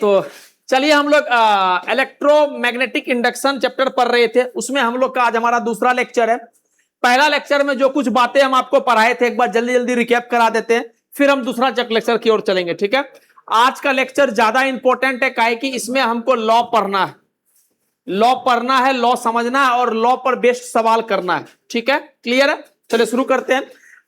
तो चलिए हम लोग इलेक्ट्रोमैग्नेटिक इंडक्शन चैप्टर पढ़ रहे थे, उसमें हम लोग का आज हमारा दूसरा लेक्चर है। पहला लेक्चर में जो कुछ बातें हम आपको पढ़ाए थे एक बार जल्दी जल्दी रिकैप करा देते हैं, फिर हम दूसरा लेक्चर की ओर चलेंगे। ठीक है, आज का लेक्चर ज्यादा इंपॉर्टेंट है, काहे कि इसमें हमको लॉ पढ़ना है, लॉ पढ़ना है, लॉ समझना है और लॉ पर बेस्ड सवाल करना है। ठीक है, क्लियर है? चलिए शुरू करते हैं।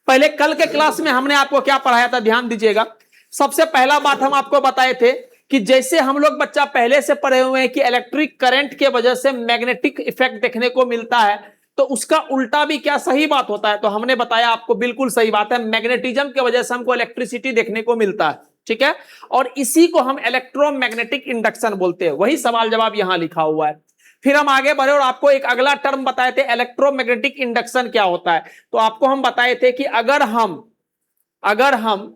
पहले कल के क्लास में हमने आपको क्या पढ़ाया था, ध्यान दीजिएगा। सबसे पहला बात हम आपको बताए थे कि जैसे हम लोग बच्चा पहले से पढ़े हुए हैं कि इलेक्ट्रिक करंट के वजह से मैग्नेटिक इफेक्ट देखने को मिलता है, तो उसका उल्टा भी क्या सही बात होता है? तो हमने बताया आपको बिल्कुल सही बात है, मैग्नेटिज्म की वजह से हमको इलेक्ट्रिसिटी देखने को मिलता है। ठीक है, और इसी को हम इलेक्ट्रोमैग्नेटिक इंडक्शन बोलते हैं। वही सवाल जवाब यहां लिखा हुआ है। फिर हम आगे बढ़े और आपको एक अगला टर्म बताए थे, इलेक्ट्रोमैग्नेटिक इंडक्शन क्या होता है। तो आपको हम बताए थे कि अगर हम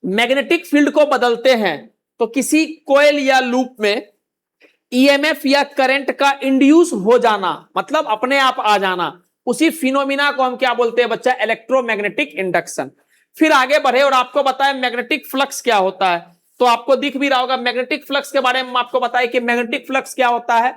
मैग्नेटिक फील्ड को बदलते हैं तो किसी कॉइल या लूप में ईएमएफ या करंट का इंड्यूस हो जाना, मतलब अपने आप आ जाना, उसी फिनोमिना को हम क्या बोलते हैं बच्चा? Electromagnetic induction. फिर आगे बढ़े और आपको बताया मैग्नेटिक फ्लक्स क्या होता है। तो आपको दिख भी रहा होगा मैग्नेटिक फ्लक्स के बारे में आपको बताया कि मैग्नेटिक फ्लक्स क्या होता है?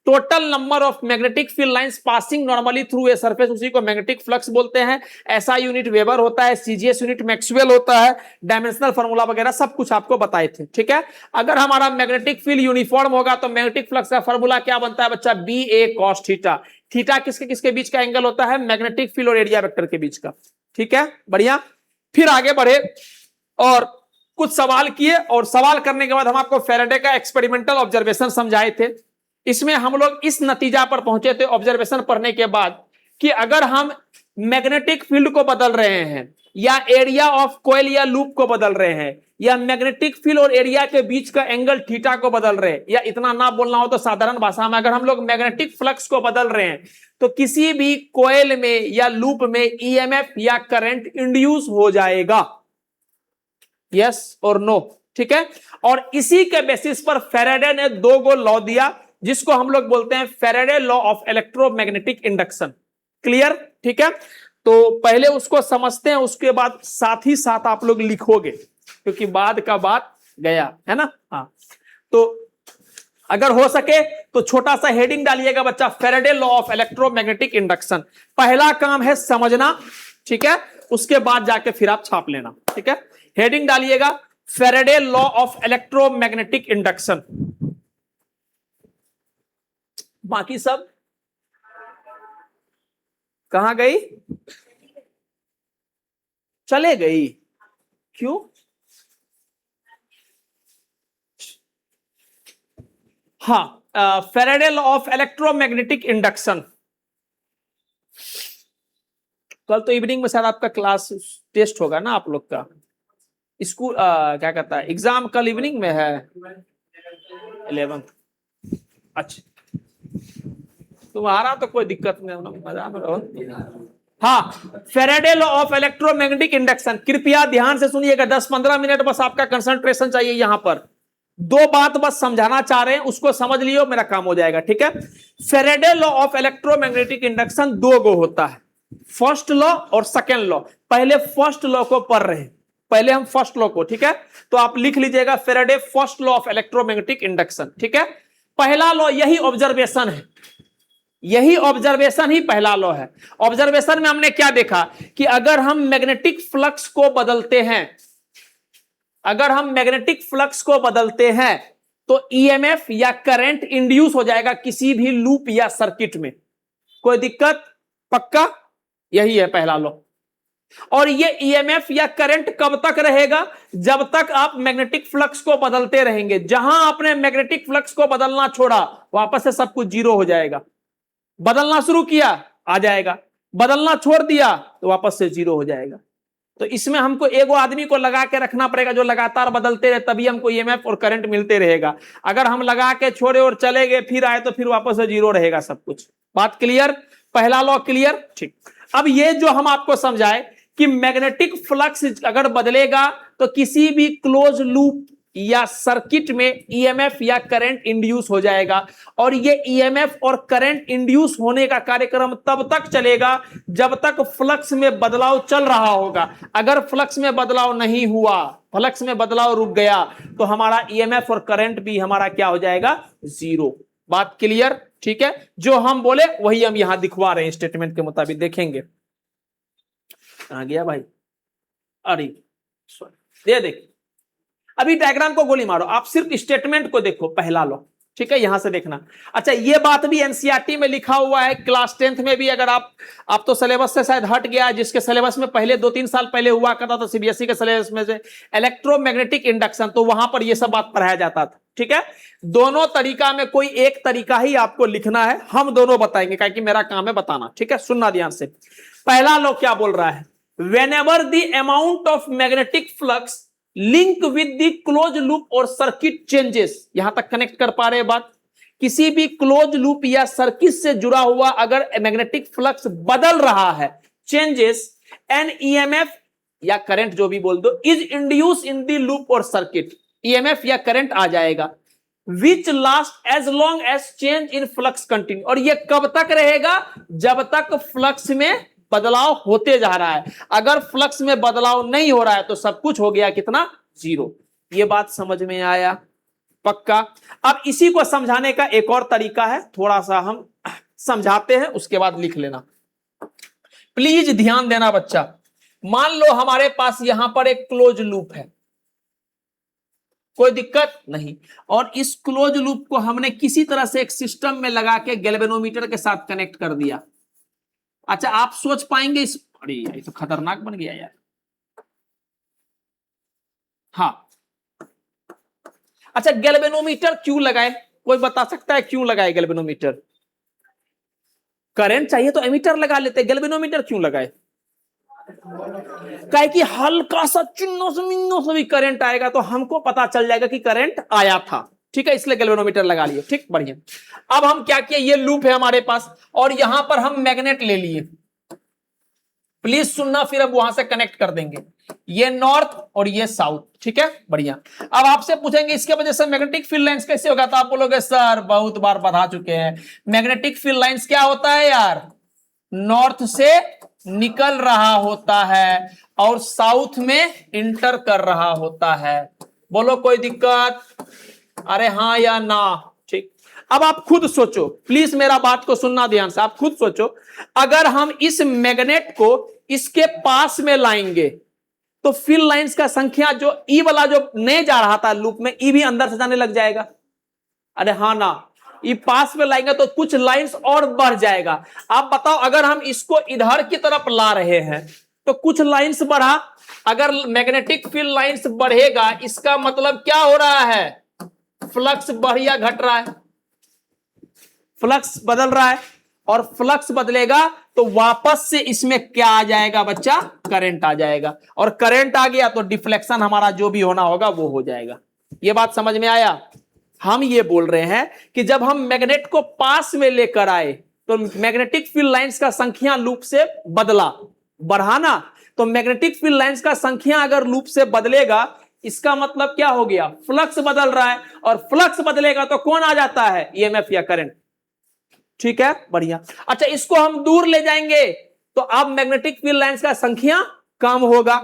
Total number of magnetic field lines passing normally through a surface, उसी को मैग्नेटिक फ्लक्स बोलते हैं। ऐसा यूनिट वेबर होता है, सीजीएस यूनिट मैक्सवेल होता है, डायमेंशनल फार्मूला वगैरह सब कुछ आपको बताए थे। ठीक है, अगर हमारा मैग्नेटिक फील्ड यूनिफॉर्म होगा तो मैग्नेटिक फ्लक्स का फार्मूला क्या बनता है बच्चा? बी ए कॉस थीटा। थीटा किसके किसके बीच का एंगल होता है? मैग्नेटिक फील्ड और एरिया वेक्टर के बीच का। ठीक है, बढ़िया। फिर आगे बढ़े और कुछ सवाल किए, और सवाल करने के बाद हम आपको फैराडे का एक्सपेरिमेंटल ऑब्जर्वेशन समझाए थे। इसमें हम लोग इस नतीजा पर पहुंचे थे ऑब्जर्वेशन पढ़ने के बाद कि अगर हम मैग्नेटिक फील्ड को बदल रहे हैं या एरिया ऑफ कॉइल या लूप को बदल रहे हैं या मैग्नेटिक फील्ड और एरिया के बीच का एंगल थीटा को बदल रहे हैं, या इतना ना बोलना हो तो साधारण भाषा में अगर हम लोग मैग्नेटिक फ्लक्स को बदल रहे हैं तो किसी भी कॉइल में या लूप में ईएमएफ या करंट इंड्यूस हो जाएगा। यस और नो? ठीक है, और इसी के बेसिस पर फैराडे ने दो गो लॉ दिया जिसको हम लोग बोलते हैं Faraday law of electromagnetic induction. Clear? ठीक है, तो पहले उसको समझते हैं, उसके बाद साथ ही साथ आप लोग लिखोगे, क्योंकि बाद का बात गया है ना। हाँ, तो अगर हो सके तो छोटा सा हेडिंग डालिएगा बच्चा, Faraday law of electromagnetic induction. पहला काम है समझना, ठीक है, उसके बाद जाके फिर आप छाप लेना। ठीक है, हेडिंग डालिएगा Faraday law of electromagnetic induction. बाकी सब कहां गई? चले गई? क्यों? हाँ, Faraday law of electromagnetic induction. कल तो इवनिंग में शायद आपका क्लास टेस्ट होगा ना आप लोग का, स्कूल क्या कहता है, एग्जाम कल इवनिंग में है 11। अच्छा, तुम्हारा तो कोई दिक्कत नहीं, मजा में रहो। हाँ, Faraday law of electromagnetic induction. कृपया ध्यान से सुनिएगा, 10-15 मिनट बस आपका कंसंट्रेशन चाहिए। यहां पर दो बात बस समझाना चाह रहे हैं, उसको समझ लियो, मेरा काम हो जाएगा। ठीक है, Faraday law of electromagnetic induction दो गो होता है, फर्स्ट लॉ और सेकेंड लॉ। पहले फर्स्ट लॉ को पढ़ रहे हैं, पहले हम फर्स्ट लॉ को। ठीक है, तो आप लिख लीजिएगा Faraday first law of electromagnetic induction. ठीक है, पहला लॉ यही ऑब्जर्वेशन है, यही ऑब्जर्वेशन ही पहला लॉ है। ऑब्जर्वेशन में हमने क्या देखा कि अगर हम मैग्नेटिक फ्लक्स को बदलते हैं, अगर हम मैग्नेटिक फ्लक्स को बदलते हैं तो ईएमएफ या करंट इंड्यूस हो जाएगा किसी भी लूप या सर्किट में। कोई दिक्कत? पक्का? यही है पहला लॉ। और ये ईएमएफ या करंट कब तक रहेगा? जब तक आप मैग्नेटिक फ्लक्स को बदलते रहेंगे। जहां आपने मैग्नेटिक फ्लक्स को बदलना छोड़ा वापस से सब कुछ जीरो हो जाएगा। बदलना शुरू किया आ जाएगा, बदलना छोड़ दिया तो वापस से जीरो हो जाएगा। तो इसमें हमको एगो आदमी को लगा के रखना पड़ेगा जो लगातार बदलते रहे, तभी हमको ईएमएफ और करंट मिलते रहेगा। अगर हम लगा के छोड़े और चले गए फिर आए तो फिर वापस से जीरो रहेगा सब कुछ। बात क्लियर? पहला लॉ क्लियर? ठीक। अब ये जो हम आपको समझाए कि मैग्नेटिक फ्लक्स अगर बदलेगा तो किसी भी क्लोज लूप या सर्किट में ईएमएफ या करंट इंड्यूस हो जाएगा। और ये ईएमएफ और करंट इंड्यूस होने का कार्यक्रम तब तक चलेगा जब तक फ्लक्स में बदलाव चल रहा होगा। अगर फ्लक्स में बदलाव नहीं हुआ, फ्लक्स में बदलाव रुक गया, तो हमारा ईएमएफ और करंट भी हमारा क्या हो जाएगा, जीरो। बात क्लियर? ठीक है, जो हम बोले वही हम यहां दिखवा रहे हैं, स्टेटमेंट के मुताबिक देखेंगे। आ गया भाई? अरे ये देख, अभी डायग्राम को गोली मारो, आप सिर्फ स्टेटमेंट को देखो, पहला लो, ठीक है, यहां से देखना। अच्छा, ये बात भी एनसीईआरटी में लिखा हुआ है, क्लास 10th में भी। अगर आप तो सिलेबस से शायद हट गया, जिसके सिलेबस में पहले 2-3 साल पहले हुआ करता था सीबीएसई के सिलेबस में से इलेक्ट्रोमैग्नेटिक इंडक्शन, तो वहां पर यह सब बात पढ़ाया जाता था। ठीक है, दोनों तरीका में कोई एक तरीका ही आपको लिखना है, हम दोनों बताएंगे, क्योंकि मेरा काम है बताना। ठीक है, सुनना ध्यान से। पहला लो क्या बोल रहा है, whenever the amount of magnetic flux link with the closed loop or circuit changes, यहां तक कनेक्ट कर पा रहे हैं बात? किसी भी क्लोज लूप या सर्किट से जुड़ा हुआ अगर मैग्नेटिक फ्लक्स बदल रहा है, चेंजेस एन ईएमएफ या करंट जो भी बोल दो, is induce in the loop और सर्किट, ईएमएफ या करंट आ जाएगा, which last as long as change in flux continue. और ये कब तक रहेगा? जब तक फ्लक्स में बदलाव होते जा रहा है। अगर फ्लक्स में बदलाव नहीं हो रहा है तो सब कुछ हो गया कितना, जीरो। ये बात समझ में आया? पक्का। अब इसी को समझाने का एक और तरीका है, थोड़ा सा हम समझाते हैं, उसके बाद लिख लेना। प्लीज ध्यान देना बच्चा। मान लो हमारे पास यहां पर एक क्लोज लूप है, कोई दिक्कत नहीं, और इस क्लोज लूप को हमने किसी तरह से एक सिस्टम में लगा के गैल्वेनोमीटर के साथ कनेक्ट कर दिया। अच्छा, आप सोच पाएंगे इस, अरे ये तो खतरनाक बन गया यार। हाँ, अच्छा, गैल्वेनोमीटर क्यों लगाए? कोई बता सकता है क्यों लगाए गैल्वेनोमीटर? करंट चाहिए तो एमीटर लगा लेते, गैल्वेनोमीटर क्यों लगाए? काहे कि हल्का सा चिन्नो से मिन्नो से भी करंट आएगा तो हमको पता चल जाएगा कि करंट आया था। ठीक है, इसलिए गैल्वेनोमीटर लगा लिए। ठीक, बढ़िया। अब हम क्या किए, ये लूप है हमारे पास और यहां पर हम मैग्नेट ले लिए। प्लीज सुनना, फिर अब वहां से कनेक्ट कर देंगे, ये नॉर्थ और ये साउथ। ठीक है, बढ़िया। अब आपसे पूछेंगे इसके वजह से मैग्नेटिक फील्ड लाइंस कैसे होगा, तो आप बोलोगे सर बहुत बार बता चुके हैं, मैग्नेटिक फील्ड लाइंस क्या होता है यार, नॉर्थ से निकल रहा होता है और साउथ में इंटर कर रहा होता है। बोलो कोई दिक्कत? अरे हाँ या ना? ठीक, अब आप खुद सोचो, प्लीज मेरा बात को सुनना ध्यान से, आप खुद सोचो, अगर हम इस मैग्नेट को इसके पास में लाएंगे तो फील्ड लाइंस का संख्या, जो ई वाला जो नहीं जा रहा था लूप में, ई भी अंदर से जाने लग जाएगा। अरे हाँ ना? ई पास में लाएंगे तो कुछ लाइंस और बढ़ जाएगा। आप बताओ, अगर हम इसको इधर की तरफ ला रहे हैं तो कुछ लाइंस बढ़ा, अगर मैग्नेटिक फील्ड लाइंस बढ़ेगा इसका मतलब क्या हो रहा है, फ्लक्स बढ़ या घट रहा है, फ्लक्स बदल रहा है, और फ्लक्स बदलेगा तो वापस से इसमें क्या आ जाएगा बच्चा, करंट आ जाएगा, और करंट आ गया तो डिफ्लेक्शन हमारा जो भी होना होगा वो हो जाएगा। ये बात समझ में आया? हम ये बोल रहे हैं कि जब हम मैग्नेट को पास में लेकर आए तो मैग्नेटिक फील्ड लाइंस का संख्या लूप से बदला, बढ़ाना, तो मैग्नेटिक फील्ड लाइंस का संख्या अगर लूप से बदलेगा इसका मतलब क्या हो गया, फ्लक्स बदल रहा है, और फ्लक्स बदलेगा तो कौन आ जाता है, ईएमएफ या करंट। ठीक है, बढ़िया। अच्छा, इसको हम दूर ले जाएंगे तो अब मैग्नेटिक फील्ड लाइंस का संख्या कम होगा।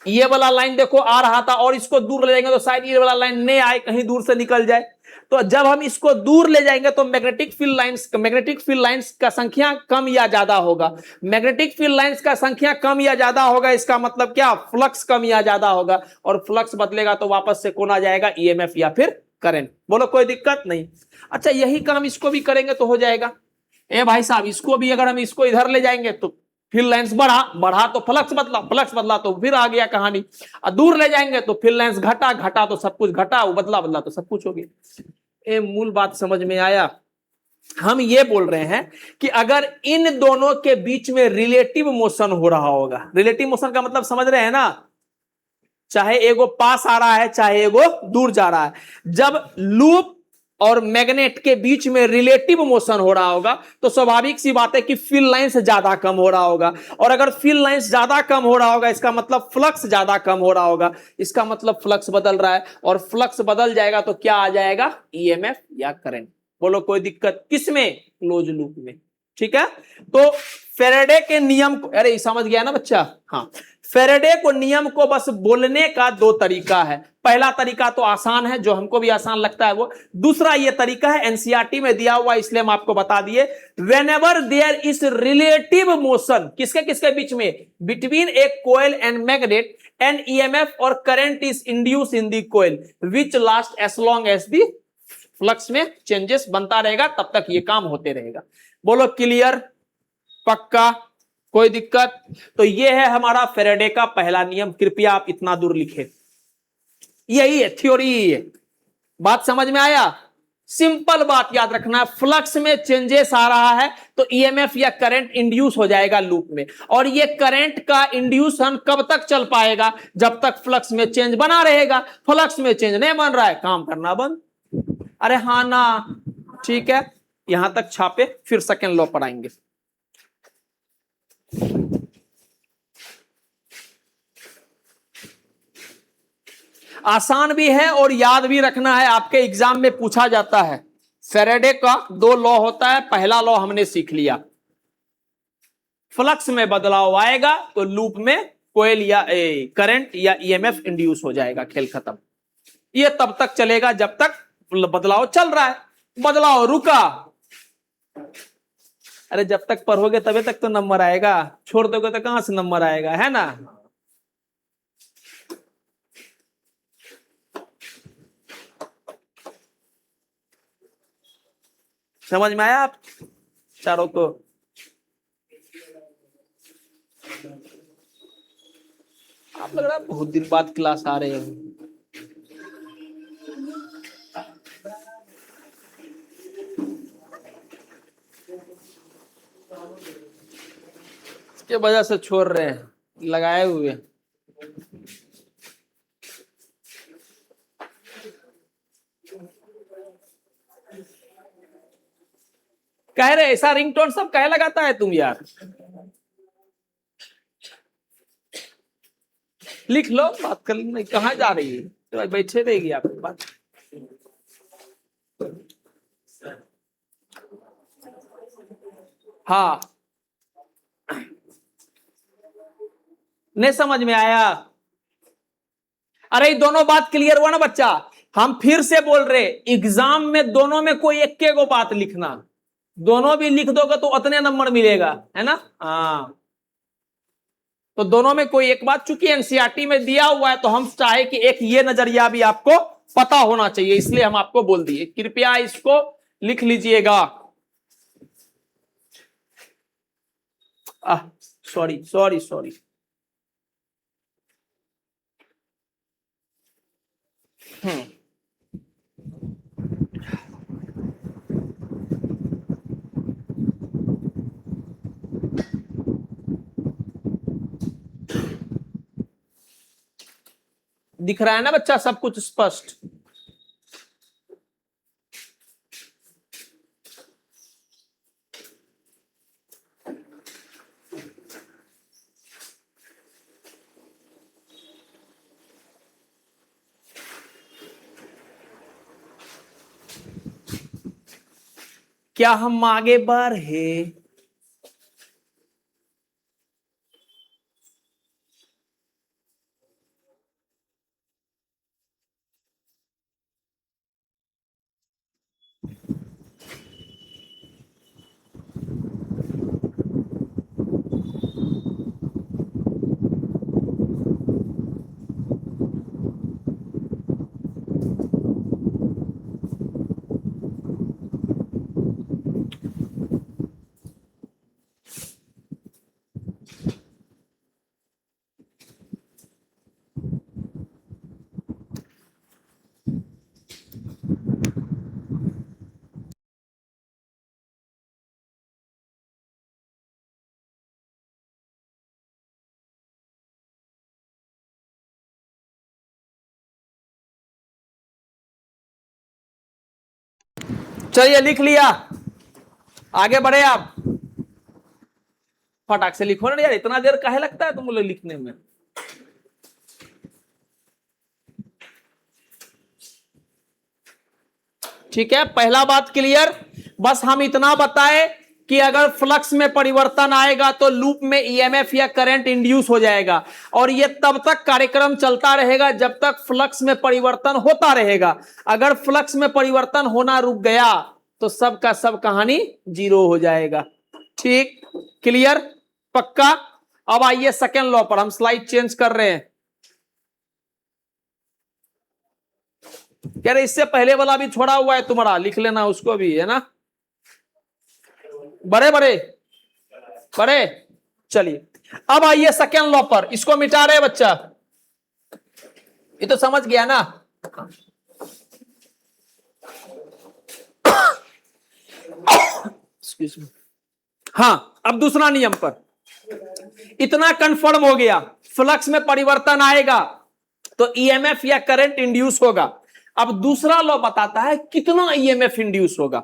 ये वाला लाइन देखो आ रहा था और इसको दूर ले जाएंगे तो शायद ये वाला लाइन नहीं आए, कहीं दूर से निकल जाए। तो जब हम इसको दूर ले जाएंगे तो मैग्नेटिक फील्ड लाइंस का संख्या कम या ज्यादा होगा। मैग्नेटिक फील्ड लाइंस का संख्या कम या ज्यादा होगा, इसका मतलब क्या, फ्लक्स कम या ज्यादा होगा, और फ्लक्स बदलेगा तो वापस से कौन आ जाएगा, ईएमएफ या फिर करंट। बोलो कोई दिक्कत नहीं? अच्छा, यही काम इसको भी करेंगे तो हो जाएगा। ए भाई साहब, इसको भी अगर हम इसको इधर ले जाएंगे तो फील्ड लाइंस बढ़ा तो फ्लक्स बदला तो फिर आ गया कहानी, और दूर ले जाएंगे तो फील्ड लाइंस घटा तो सब कुछ घटा, वो बदला तो सब कुछ हो गया। ये मूल बात समझ में आया? हम ये बोल रहे हैं कि अगर इन दोनों के बीच में रिलेटिव मोशन हो रहा होगा, रिलेटिव मोशन का मतलब समझ रहे हैं ना, चाहे एगो पास आ रहा है चाहे एगो दूर जा रहा है, जब लूप और मैग्नेट के बीच में रिलेटिव मोशन हो रहा होगा, तो स्वाभाविक सी बात है कि फील्ड लाइंस ज्यादा कम हो रहा होगा। और अगर फील्ड लाइंस ज्यादा कम हो रहा होगा, इसका मतलब फ्लक्स ज्यादा कम हो रहा होगा, इसका मतलब फ्लक्स बदल रहा है, और फ्लक्स बदल जाएगा तो क्या आ जाएगा, ईएमएफ या करंट। बोलो कोई दिक्कत किसमें, क्लोज लूप में। ठीक है, तो फेरेडे के नियम को, अरे समझ गया ना बच्चा, हाँ, फेरेडे को नियम को बस बोलने का दो तरीका है। पहला तरीका तो आसान है, जो हमको भी आसान लगता है वो। दूसरा ये तरीका है एनसीईआरटी में दिया हुआ, इसलिए हम आपको बता दिए। Whenever there is relative motion, किसके किसके बीच में, between a coil and magnet, an EMF और current is induce in the coil which last as long as the flux में चेंजेस बनता रहेगा, तब तक ये काम होते रहेगा। बोलो क्लियर, पक्का, कोई दिक्कत। तो ये है हमारा फेरेडे का पहला नियम, कृपया आप इतना दूर लिखे, यही है थ्योरी, यही है। बात समझ में आया, सिंपल बात याद रखना, फ्लक्स में चेंजेस आ रहा है तो ईएमएफ या करंट इंड्यूस हो जाएगा लूप में, और ये करंट का इंड्यूसन कब तक चल पाएगा, जब तक फ्लक्स में चेंज बना रहेगा। फ्लक्स में चेंज नहीं बन रहा है, काम करना बंद। अरे हाँ ना, ठीक है, यहां तक छापे, फिर सेकेंड लॉ पढ़ाएंगे। आसान भी है और याद भी रखना है, आपके एग्जाम में पूछा जाता है। फेरेडे का दो लॉ होता है, पहला लॉ हमने सीख लिया, फ्लक्स में बदलाव आएगा तो लूप में कोयल या करंट या ईएमएफ इंड्यूस हो जाएगा, खेल खत्म। ये तब तक चलेगा जब तक बदलाव चल रहा है, बदलाव रुका, अरे जब तक पढ़ोगे तभी तक तो नंबर आएगा, छोड़ दोगे तो कहां से नंबर आएगा, है ना। समझ में आया आप चारों को। आप लग रहा है बहुत दिन बाद क्लास आ रहे हैं। इसके वजह से छोड़ रहे हैं, लगाए हुए। कह रहे ऐसा रिंगटोन सब कह लगाता है तुम यार, लिख लो, बात कर नहीं, कहाँ जा रही है, तो बैठे रहेगी आपकी बात। हाँ, नहीं समझ में आया। अरे दोनों बात क्लियर हुआ ना बच्चा। हम फिर से बोल रहे, एग्जाम में दोनों में कोई एक को बात लिखना, दोनों भी लिख दोगे तो उतने नंबर मिलेगा, है ना। हाँ, तो दोनों में कोई एक बात, चूंकि एनसीईआरटी में दिया हुआ है तो हम चाहे कि एक ये नजरिया भी आपको पता होना चाहिए, इसलिए हम आपको बोल दिए, कृपया इसको लिख लीजिएगा। सॉरी सॉरी सॉरी, दिख रहा है ना बच्चा सब कुछ स्पष्ट। क्या हम आगे बढ़े, चलिए लिख लिया, आगे बढ़े आप। फटाक से लिखो ना यार, इतना देर काहे लगता है तुम लोग लिखने में। ठीक है, पहला बात क्लियर। बस हम इतना बताए कि अगर फ्लक्स में परिवर्तन आएगा तो लूप में ईएमएफ या करंट इंड्यूस हो जाएगा, और यह तब तक कार्यक्रम चलता रहेगा जब तक फ्लक्स में परिवर्तन होता रहेगा। अगर फ्लक्स में परिवर्तन होना रुक गया तो सब का सब कहानी जीरो हो जाएगा। ठीक, क्लियर, पक्का। अब आइए सेकेंड लॉ पर, हम स्लाइड चेंज कर रहे हैं। कह रहे इससे पहले वाला भी छोड़ा हुआ है तुम्हारा, लिख लेना उसको भी, है ना। बड़े बड़े बड़े, चलिए अब आइए सेकेंड लॉ पर, इसको मिटा रहे बच्चा, ये तो समझ गया ना। हाँ, अब दूसरा नियम पर इतना कंफर्म हो गया, फ्लक्स में परिवर्तन आएगा तो ईएमएफ या करंट इंड्यूस होगा। अब दूसरा लॉ बताता है कितना ईएमएफ इंड्यूस होगा।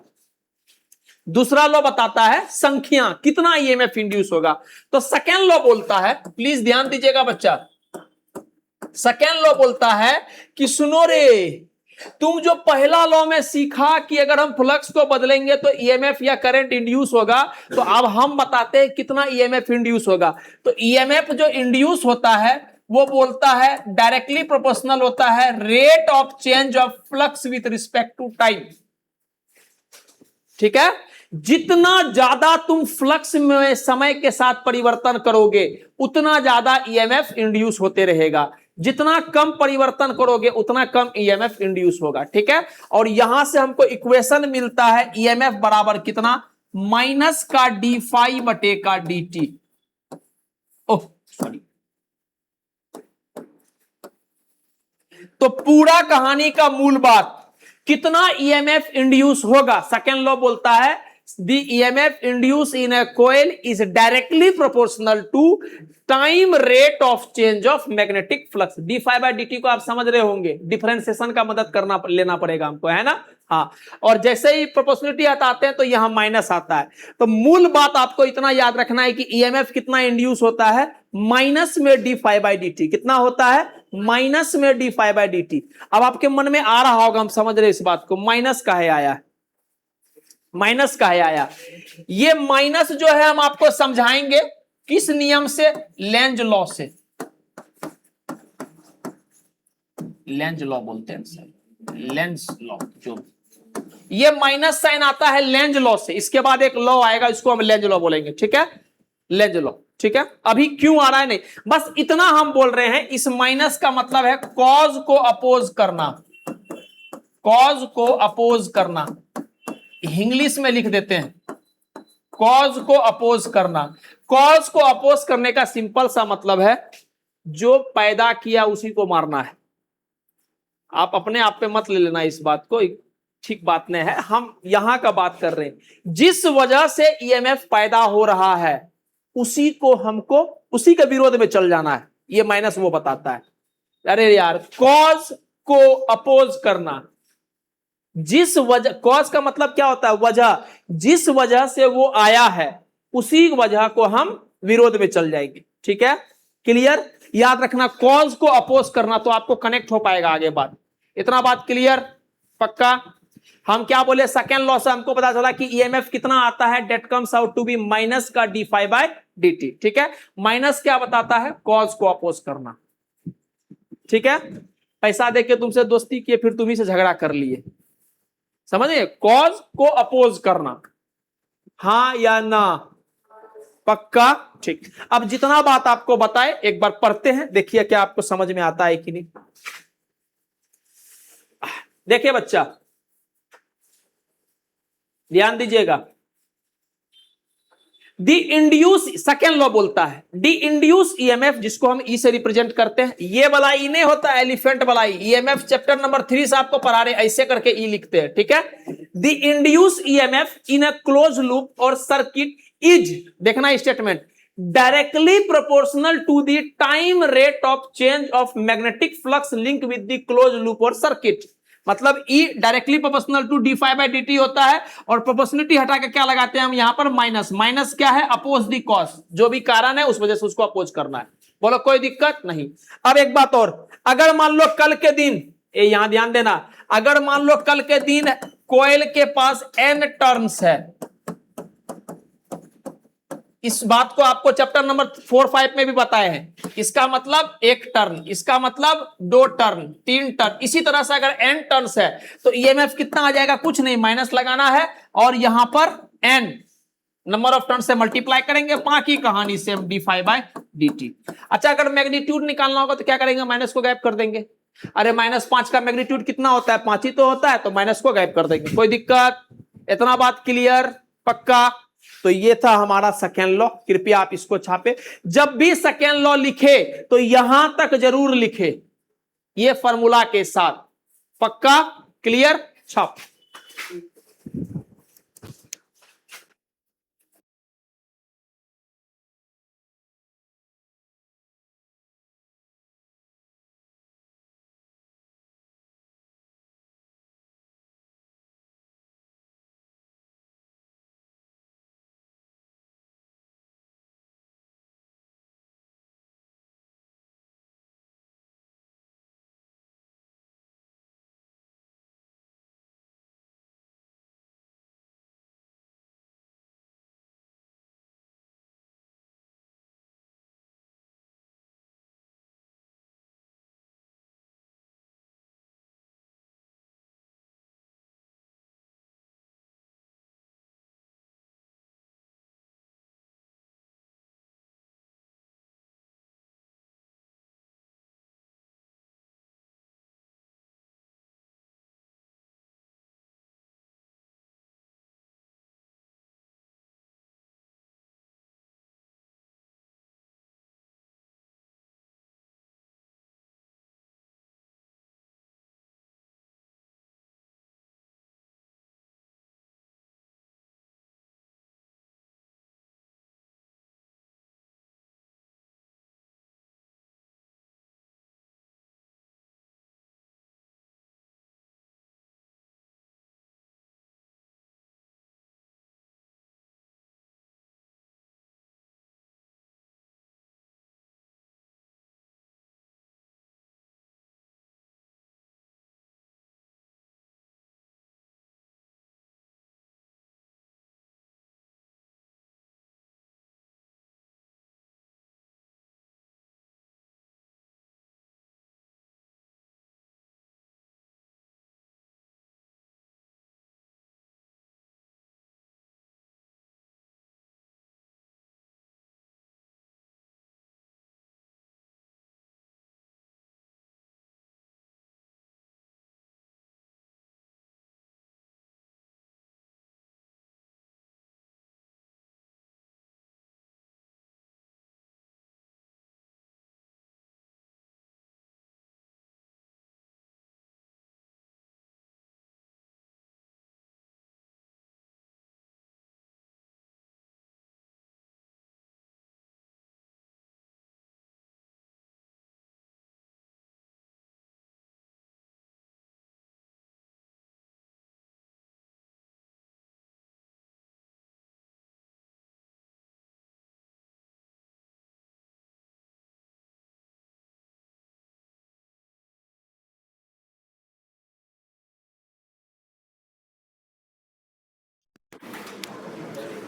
दूसरा लॉ बताता है संख्या, कितना ईएमएफ इंड्यूस होगा। तो सेकेंड लॉ बोलता है, प्लीज ध्यान दीजिएगा बच्चा, सेकेंड लॉ बोलता है कि सुनो रे, तुम जो पहला लॉ में सीखा कि अगर हम फ्लक्स को बदलेंगे तो ईएमएफ या करंट इंड्यूस होगा, तो अब हम बताते हैं कितना ईएमएफ इंड्यूस होगा। तो ईएमएफ जो इंड्यूस होता है वो बोलता है डायरेक्टली प्रोपोर्शनल होता है rate of change of flux with respect to time. ठीक है, जितना ज्यादा तुम फ्लक्स में समय के साथ परिवर्तन करोगे उतना ज्यादा ईएमएफ इंड्यूस होते रहेगा, जितना कम परिवर्तन करोगे उतना कम ईएमएफ इंड्यूस होगा। ठीक है, और यहां से हमको इक्वेशन मिलता है ईएमएफ बराबर कितना, माइनस का डी फाई बटे का डी टी। ओह सॉरी, तो पूरा कहानी का मूल बात, कितना ईएमएफ इंड्यूस होगा। सेकेंड लॉ बोलता है the EMF induce in a coil is directly proportional to time rate of change of magnetic flux. D phi by d t को आप समझ रहे होंगे, डिफरेंशिएशन का मदद करना लेना पड़ेगा हमको, है ना। हाँ, और जैसे ही प्रोपोर्शनलिटी आते हैं तो यहां माइनस आता है। तो मूल बात आपको इतना याद रखना है कि ईएमएफ कितना इंड्यूस होता है, माइनस में d phi by d t. कितना होता है, माइनस में d phi by d t. अब आपके मन में आ रहा होगा, हम समझ रहे इस बात को, माइनस काहे आया, माइनस काहे आया। ये माइनस जो है हम आपको समझाएंगे किस नियम से, लेंज लॉ से। लेंज लॉ बोलते हैं सर, लेंज लॉ। जो ये माइनस साइन आता है लेंज लॉ से, इसके बाद एक लॉ आएगा, इसको हम लेंज लॉ बोलेंगे। ठीक है, लेंज लॉ। ठीक है, अभी क्यों आ रहा है नहीं, बस इतना हम बोल रहे हैं। इस माइनस का मतलब है कॉज को अपोज करना, कॉज को अपोज करना, इंग्लिश में लिख देते हैं कॉज को अपोज करना। कॉज को अपोज करने का सिंपल सा मतलब है जो पैदा किया उसी को मारना है। आप अपने आप पे मत ले लेना इस बात को, ठीक बात नहीं है, हम यहां का बात कर रहे हैं। जिस वजह से ईएमएफ पैदा हो रहा है उसी को हमको, उसी के विरोध में चल जाना है। ये माइनस वो बताता है। अरे यार, कॉज को अपोज करना, जिस वजह, कॉज का मतलब क्या होता है, वजह, जिस वजह से वो आया है उसी वजह को हम विरोध में चल जाएंगे। ठीक है, क्लियर, याद रखना, कॉज को अपोज करना तो आपको कनेक्ट हो पाएगा आगे बात। इतना बात क्लियर, पक्का। हम क्या बोले, सेकेंड लॉ से हमको पता चला कि ईएमएफ कितना आता है, that comes out to be minus का d phi by d t. ठीक है, माइनस क्या बताता है, कॉज को अपोज करना। ठीक है, पैसा देके तुमसे दोस्ती किए फिर तुम्ही से झगड़ा कर लिए, समझे, कॉज को अपोज करना, हाँ या ना, पक्का। ठीक, अब जितना बात आपको बताए एक बार पढ़ते हैं, देखिए क्या आपको समझ में आता है कि नहीं। देखिए बच्चा, ध्यान दीजिएगा, दी इंड्यूस, सेकेंड लॉ बोलता है दी इंड्यूस ईएमएफ, जिसको हम ई से रिप्रेजेंट करते हैं। ये वाला ई नहीं होता, एलिफेंट वाला ई। ईएमएफ चैप्टर नंबर 3 से आपको पढ़ा रहे, ऐसे करके ई लिखते हैं। ठीक है, the induce EMF in a close loop और सर्किट इज, देखना statement, directly proportional to the time rate of change of magnetic flux link with the close loop और सर्किट। मतलब E directly proportional to d phi by d t होता है, और proportionality हटा के क्या लगाते हैं हम यहां पर माइनस। माइनस क्या है? अपोज दी कॉस, जो भी कारण है उस वजह से उसको अपोज करना है। बोलो कोई दिक्कत नहीं। अब एक बात और, अगर मान लो कल के दिन, ये यहां ध्यान देना, अगर मान लो कल के दिन कोयल के पास n टर्न्स है, इस बात को आपको चैप्टर नंबर 4-5 में भी बताए हैं। इसका मतलब एक टर्न, इसका मतलब 2 टर्न, 3 टर्न, इसी तरह से अगर n टर्न्स है तो ईएमएफ कितना आ जाएगा? कुछ नहीं, माइनस लगाना है और यहां पर n नंबर ऑफ टर्न से मल्टीप्लाई करेंगे, बाकी कहानी same d phi by d t. अच्छा, अगर मैग्नीट्यूड निकालना होगा तो क्या करेंगे? माइनस को गायब कर देंगे। अरे -5 का मैग्नीट्यूड कितना होता है? 5 ही तो होता है, तो माइनस को गायब कर देंगे। कोई दिक्कत? इतना बात क्लियर? पक्का? तो ये था हमारा सेकेंड लॉ। कृपया आप इसको छापे, जब भी सेकेंड लॉ लिखे तो यहां तक जरूर लिखे, ये फॉर्मूला के साथ। पक्का? क्लियर? छाप।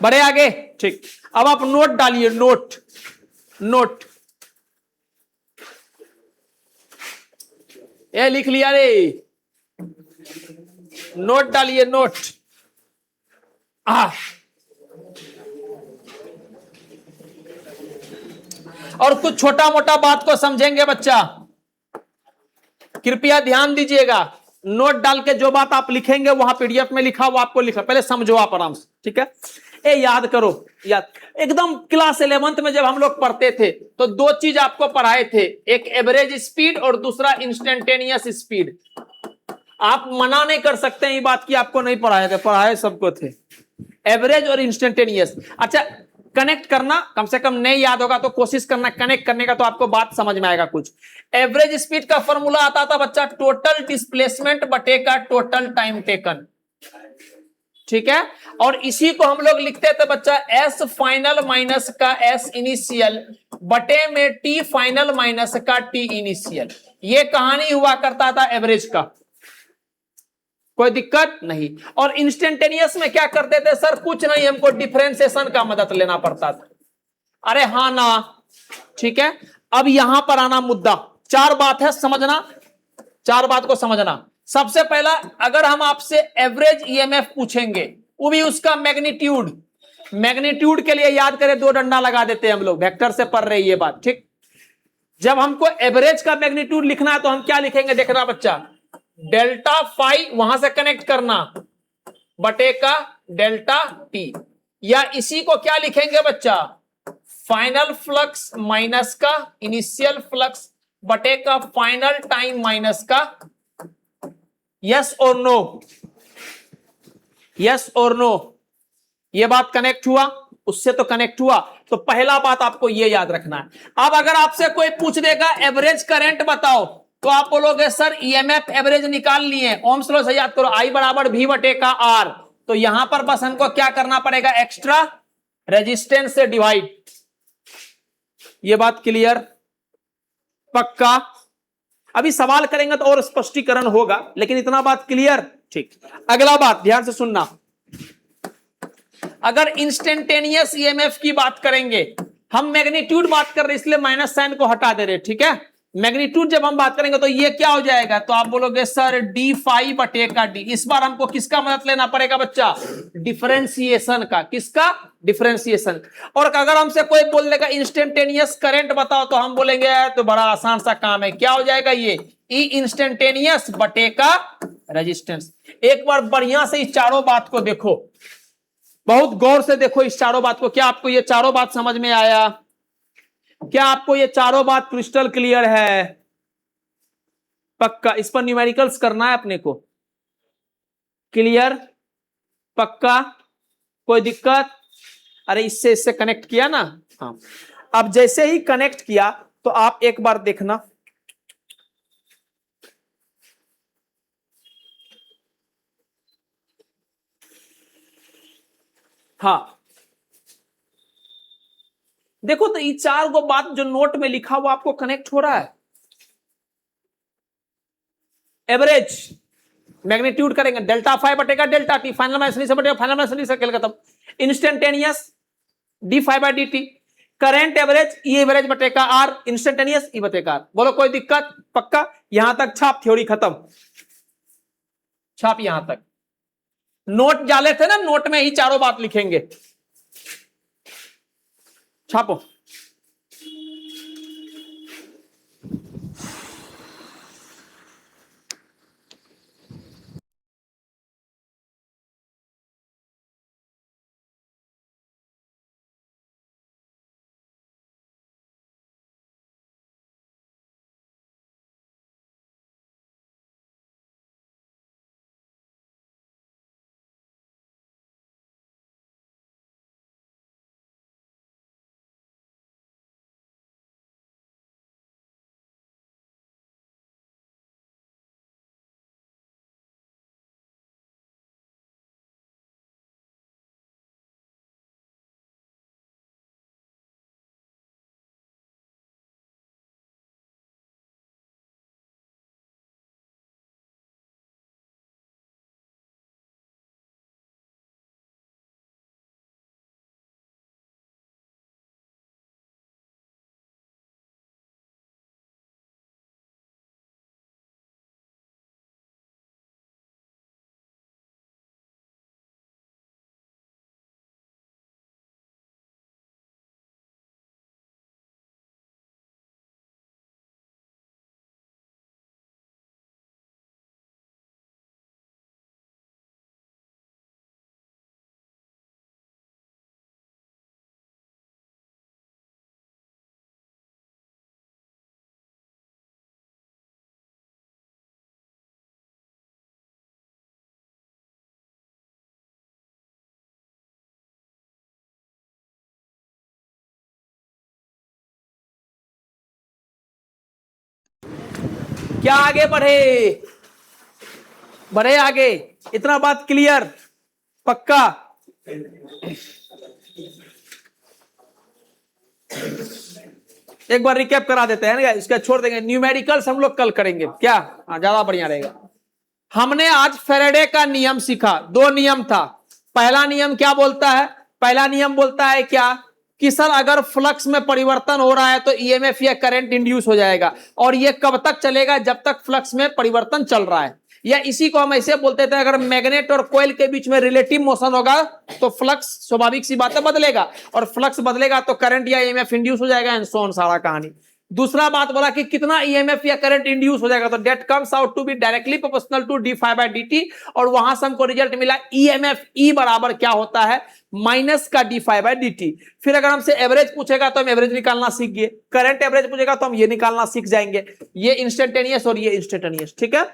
बड़े आगे, ठीक। अब आप नोट डालिए, नोट, नोट। ये लिख लिया रे, नोट डालिए, नोट। और कुछ छोटा मोटा बात को समझेंगे बच्चा, कृपया ध्यान दीजिएगा। नोट डाल के जो बात आप लिखेंगे वहां पीडीएफ में लिखा हुआ आपको लिखा, पहले समझो आप आराम से, ठीक है? ए याद करो, याद एकदम क्लास 11th में जब हम लोग पढ़ते थे तो 2 चीज आपको पढ़ाए थे, एक एवरेज स्पीड और दूसरा इंस्टेंटेनियस स्पीड। आप मना नहीं कर सकते हैं ये बात की आपको नहीं पढ़ाए थे, पढ़ाए सबको थे, एवरेज और इंस्टेंटेनियस। अच्छा, कनेक्ट करना, कम से कम नहीं याद होगा तो कोशिश करना कनेक्ट करने का, तो आपको बात समझ में आएगा कुछ। एवरेज स्पीड का फॉर्मूला आता था बच्चा टोटल डिस्प्लेसमेंट बटे का टोटल टाइम टेकन, ठीक है। और इसी को हम लोग लिखते थे बच्चा एस फाइनल माइनस का एस इनिशियल बटे में टी फाइनल माइनस का टी इनिशियल। ये कहानी हुआ करता था एवरेज का, कोई दिक्कत नहीं। और इंस्टेंटेनियस में क्या करते थे सर, कुछ नहीं, हमको डिफरेंशिएशन का मदद लेना पड़ता था। अरे हाँ ना, ठीक है। अब यहां पर आना मुद्दा, चार बात है समझना, चार बात को समझना। सबसे पहला, अगर हम आपसे एवरेज ईएमएफ पूछेंगे, वो भी उसका मैग्नीट्यूड, मैग्नीट्यूड के लिए याद करें, दो डंडा लगा देते हैं हम लोग, वेक्टर से पढ़ रहे ये बात, ठीक। जब हमको एवरेज का मैग्नीट्यूड लिखना है तो हम क्या लिखेंगे, देखना बच्चा, डेल्टा फाई वहां से कनेक्ट करना बटे का डेल्टा टी, या इसी को क्या लिखेंगे बच्चा, फाइनल फ्लक्स माइनस का इनिशियल फ्लक्स बटे का फाइनल टाइम माइनस का। यस और नो, यस और नो, ये बात कनेक्ट हुआ, उससे तो कनेक्ट हुआ। तो पहला बात आपको ये याद रखना है। अब अगर आपसे कोई पूछ देगा एवरेज करंट बताओ, तो आप बोलोगे सर ईएमएफ एवरेज निकाल लिए, ओम्स लॉ से याद करो, आई बराबर वी बटे का आर। तो यहां पर बस हमको क्या करना पड़ेगा, एक्स्ट्रा रेजिस्टेंस से डिवाइड। ये बात क्लियर, पक्का। अभी सवाल करेंगे तो और स्पष्टीकरण होगा, लेकिन इतना बात क्लियर, ठीक। अगला बात ध्यान से सुनना, अगर इंस्टेंटेनियस ईएमएफ की बात करेंगे, हम मैग्नीट्यूड बात कर रहे इसलिए माइनस साइन को हटा दे रहे, ठीक है। मैग्नीट्यूड जब हम बात करेंगे तो ये क्या हो जाएगा, तो आप बोलोगे सर डी फाई बटे का डी। इस बार हमको किसका मदद लेना पड़ेगा बच्चा, डिफरेंशिएशन का। किसका, डिफरेंशिएशन। और अगर हमसे कोई बोल देगा इंस्टेंटेनियस करंट बताओ, तो हम बोलेंगे तो बड़ा आसान सा काम है, क्या हो जाएगा ये, ई इंस्टेंटेनियस बटे का रेजिस्टेंस। एक बार बढ़िया से इस चारों बात को देखो, बहुत गौर से देखो इस चारों बात को। क्या आपको ये चारों बात समझ में आया, क्या आपको ये चारों बात क्रिस्टल क्लियर है, पक्का। इस पर न्यूमेरिकल्स करना है अपने को, क्लियर, पक्का, कोई दिक्कत। अरे इससे इससे कनेक्ट किया ना, हाँ। अब जैसे ही कनेक्ट किया तो आप एक बार देखना, हाँ देखो, तो ये चार गो बात जो नोट में लिखा हुआ आपको कनेक्ट हो रहा है। एवरेज मैग्नीट्यूड करेंगे डेल्टा फाइव बटेगा डेल्टा टी, फाइनल माइनस से बटेगा फाइनल माइनस से, खेल खत्म। Instantaneous d five by d t, current average E average बटेगा आर, इंस्टेंटेनियस ई बटेगा आर। बोलो कोई दिक्कत, पक्का। यहां तक छाप, थ्योरी खत्म, छाप यहां तक। नोट डाले थे ना, नोट में ही चारों बात लिखेंगे, छापो। क्या आगे बढ़े, बढ़े आगे, इतना बात क्लियर, पक्का। एक बार रिकैप करा देते हैं ना, इसका छोड़ देंगे, न्यूमेरिकल्स हम लोग कल करेंगे क्या, ज्यादा बढ़िया रहेगा। हमने आज फैराडे का नियम सीखा, दो नियम था। पहला नियम क्या बोलता है, पहला नियम बोलता है क्या कि सर अगर फ्लक्स में परिवर्तन हो रहा है तो ईएमएफ या करंट इंड्यूस हो जाएगा, और ये कब तक चलेगा, जब तक फ्लक्स में परिवर्तन चल रहा है। या इसी को हम ऐसे बोलते थे, अगर मैग्नेट और कॉइल के बीच में रिलेटिव मोशन होगा तो फ्लक्स स्वाभाविक सी बात है बदलेगा, और फ्लक्स बदलेगा तो करंट या ईएमएफ इंड्यूस हो जाएगा, एंड सो ऑन, सारा कहानी। दूसरा बात बोला कि कितना ईएमएफ या करंट इंड्यूस हो जाएगा, तो that comes out to be directly proportional to d phi by d, और वहां से हमको रिजल्ट मिला ईएमएफ ई बराबर क्या होता है, माइनस का डी फाई बाय डी। फिर अगर हमसे एवरेज पूछेगा तो हम एवरेज निकालना सीख गए, करंट एवरेज पूछेगा तो हम ये निकालना सीख जाएंगे, ये इंस्टेंटेनियस और ये इंस्टेंटेनियस, ठीक है।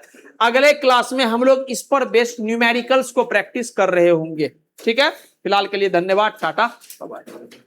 अगले क्लास में हम लोग इस पर बेस्ड न्यूमेरिकल्स को प्रैक्टिस कर रहे होंगे, ठीक है। फिलहाल के लिए धन्यवाद, टाटा बाय बाय।